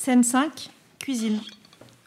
Scène 5, cuisine.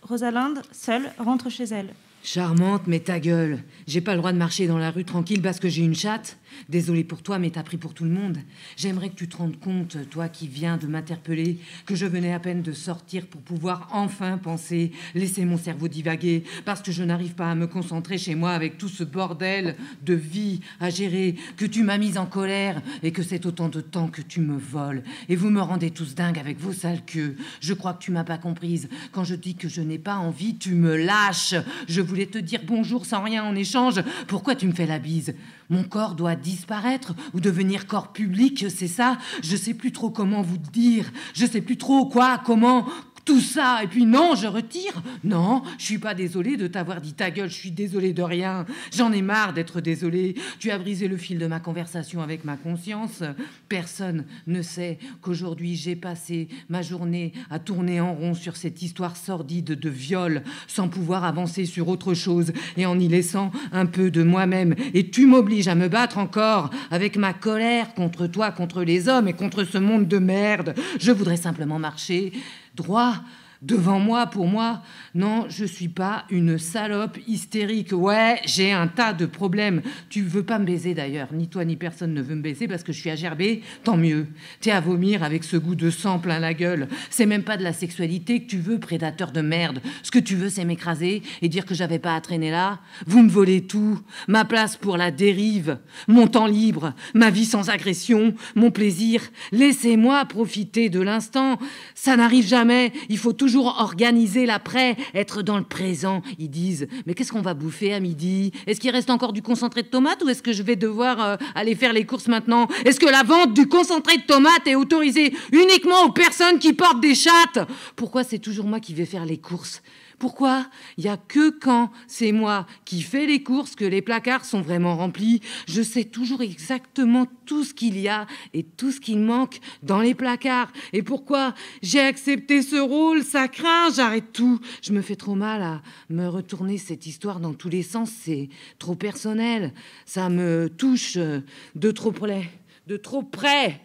Rosalinde, seule, rentre chez elle. Charmante, mais ta gueule. J'ai pas le droit de marcher dans la rue tranquille parce que j'ai une chatte. Désolée pour toi, mais t'as pris pour tout le monde. J'aimerais que tu te rendes compte, toi qui viens de m'interpeller, que je venais à peine de sortir pour pouvoir enfin penser, laisser mon cerveau divaguer, parce que je n'arrive pas à me concentrer chez moi avec tout ce bordel de vie à gérer, que tu m'as mise en colère et que c'est autant de temps que tu me voles. Et vous me rendez tous dingues avec vos sales queues. Je crois que tu m'as pas comprise. Quand je dis que je n'ai pas envie, tu me lâches. Je voulais te dire bonjour sans rien en échange. Pourquoi tu me fais la bise ? Mon corps doit disparaître ou devenir corps public, c'est ça ? Je sais plus trop comment vous dire. Je sais plus trop quoi, comment... Tout ça, et puis non, je retire. Non, je suis pas désolée de t'avoir dit ta gueule, je suis désolée de rien. J'en ai marre d'être désolée. Tu as brisé le fil de ma conversation avec ma conscience. Personne ne sait qu'aujourd'hui j'ai passé ma journée à tourner en rond sur cette histoire sordide de viol, sans pouvoir avancer sur autre chose et en y laissant un peu de moi-même. Et tu m'obliges à me battre encore avec ma colère contre toi, contre les hommes et contre ce monde de merde. Je voudrais simplement marcher droit devant moi, pour moi. Non, je suis pas une salope hystérique. Ouais, j'ai un tas de problèmes. Tu veux pas me baiser d'ailleurs. Ni toi ni personne ne veut me baiser parce que je suis à gerber. Tant mieux. T'es à vomir avec ce goût de sang plein la gueule. C'est même pas de la sexualité que tu veux, prédateur de merde. Ce que tu veux, c'est m'écraser et dire que j'avais pas à traîner là. Vous me volez tout. Ma place pour la dérive. Mon temps libre. Ma vie sans agression. Mon plaisir. Laissez-moi profiter de l'instant. Ça n'arrive jamais. Il faut toujours organiser l'après, être dans le présent. Ils disent, mais qu'est-ce qu'on va bouffer à midi ? Est-ce qu'il reste encore du concentré de tomate ou est-ce que je vais devoir aller faire les courses maintenant ? Est-ce que la vente du concentré de tomate est autorisée uniquement aux personnes qui portent des chattes ? Pourquoi c'est toujours moi qui vais faire les courses ? Pourquoi il n'y a que quand c'est moi qui fais les courses que les placards sont vraiment remplis ? Je sais toujours exactement tout ce qu'il y a et tout ce qui manque dans les placards. Et pourquoi j'ai accepté ce rôle ? Ça craint, j'arrête tout. Je me fais trop mal à me retourner cette histoire dans tous les sens. C'est trop personnel. Ça me touche de trop près. De trop près.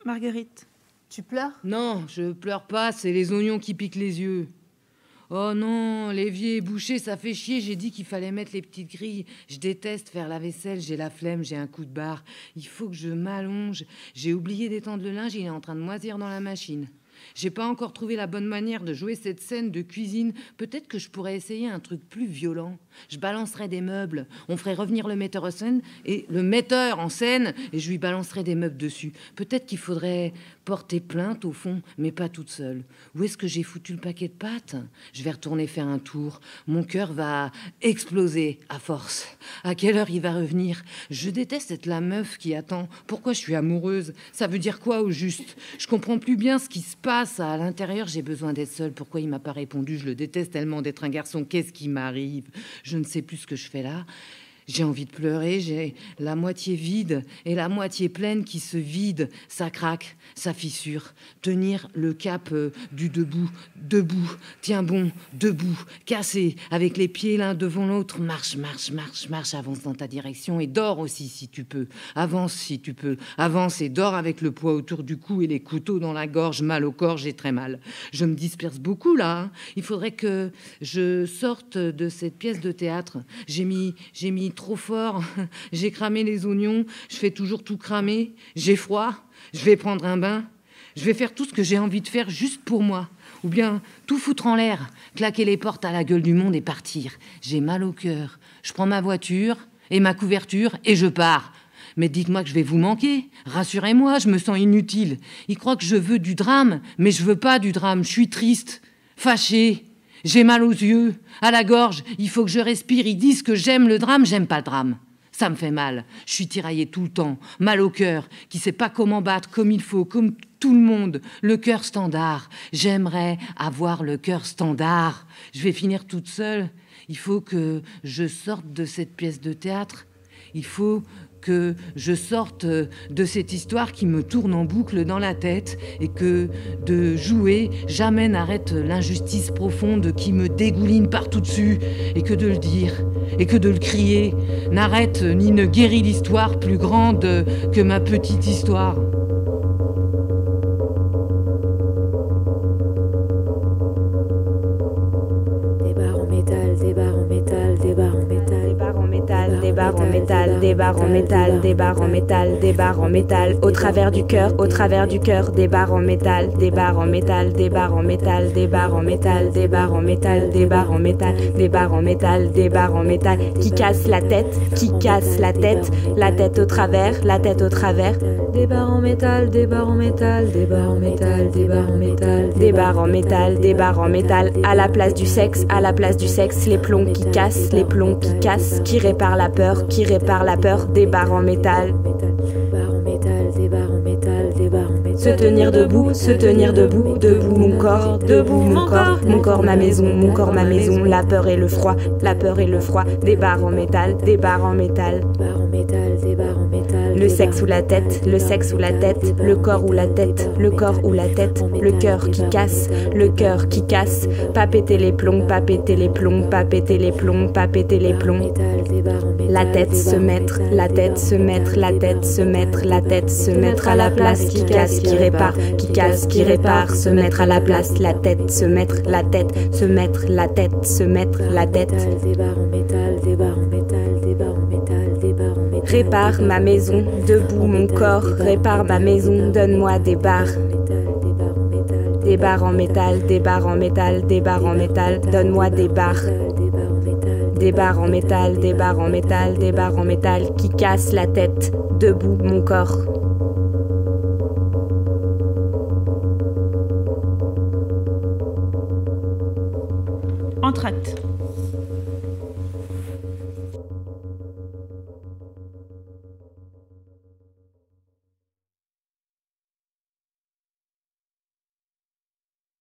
Marguerite, tu pleures ? Non, je pleure pas. C'est les oignons qui piquent les yeux. Oh non, l'évier est bouché, ça fait chier. J'ai dit qu'il fallait mettre les petites grilles. Je déteste faire la vaisselle, j'ai la flemme, j'ai un coup de barre. Il faut que je m'allonge. J'ai oublié d'étendre le linge, il est en train de moisir dans la machine. J'ai pas encore trouvé la bonne manière de jouer cette scène de cuisine. Peut-être que je pourrais essayer un truc plus violent. Je balancerais des meubles. On ferait revenir le metteur en scène et je lui balancerais des meubles dessus. Peut-être qu'il faudrait porter plainte au fond, mais pas toute seule. Où est-ce que j'ai foutu le paquet de pâtes ? Je vais retourner faire un tour. Mon cœur va exploser à force. À quelle heure il va revenir ? Je déteste être la meuf qui attend. Pourquoi je suis amoureuse ? Ça veut dire quoi au juste ? Je comprends plus bien ce qui se passe à l'intérieur. J'ai besoin d'être seule. Pourquoi il m'a pas répondu ? Je le déteste tellement d'être un garçon. Qu'est-ce qui m'arrive ? Je ne sais plus ce que je fais là. J'ai envie de pleurer, j'ai la moitié vide et la moitié pleine qui se vide. Ça craque, ça fissure. Tenir le cap du debout, debout, tiens bon, debout, cassé, avec les pieds l'un devant l'autre. Marche, marche, marche, marche, avance dans ta direction et dors aussi si tu peux. Avance si tu peux. Avance et dors avec le poids autour du cou et les couteaux dans la gorge. Mal au corps, j'ai très mal. Je me disperse beaucoup là. Hein. Il faudrait que je sorte de cette pièce de théâtre. J'ai mis trop fort, j'ai cramé les oignons, je fais toujours tout cramer, j'ai froid, je vais prendre un bain, je vais faire tout ce que j'ai envie de faire juste pour moi, ou bien tout foutre en l'air, claquer les portes à la gueule du monde et partir. J'ai mal au cœur, je prends ma voiture et ma couverture et je pars. Mais dites-moi que je vais vous manquer, rassurez-moi, je me sens inutile. Ils croient que je veux du drame, mais je veux pas du drame, je suis triste, fâchée. J'ai mal aux yeux, à la gorge, il faut que je respire. Ils disent que j'aime le drame, j'aime pas le drame. Ça me fait mal, je suis tiraillée tout le temps, mal au cœur, qui sait pas comment battre comme il faut, comme tout le monde. Le cœur standard, j'aimerais avoir le cœur standard. Je vais finir toute seule, il faut que je sorte de cette pièce de théâtre. Il faut que je sorte de cette histoire qui me tourne en boucle dans la tête et que de jouer jamais n'arrête l'injustice profonde qui me dégouline partout dessus et que de le dire et que de le crier n'arrête ni ne guérit l'histoire plus grande que ma petite histoire. barres en métal, des barres en métal, des barres en métal, des barres en métal, au travers du cœur, des barres en métal, des barres en métal, des barres en métal, des barres en métal, des barres en métal, des barres en métal, des barres en métal, des barres en métal, qui casse la tête au travers, des barres en métal, des barres en métal, des barres en métal, des barres en métal, des barres en métal, des barres en métal, à la place du sexe, les plombs qui cassent, qui réparent la peur, des barres en métal. Se tenir debout, debout mon corps, ma maison, la peur et le froid, des barres en métal, le sexe ou la tête, le corps ou la tête, le cœur qui casse, pas péter les plombs, la tête se mettre à la place, qui casse, qui répare, se mettre à la place, la tête, se mettre, la tête, répare ma maison, debout mon corps, répare ma maison, donne-moi des barres. Des barres en métal, donne-moi des barres. Des barres en métal, qui cassent la tête, debout mon corps. Entr'acte.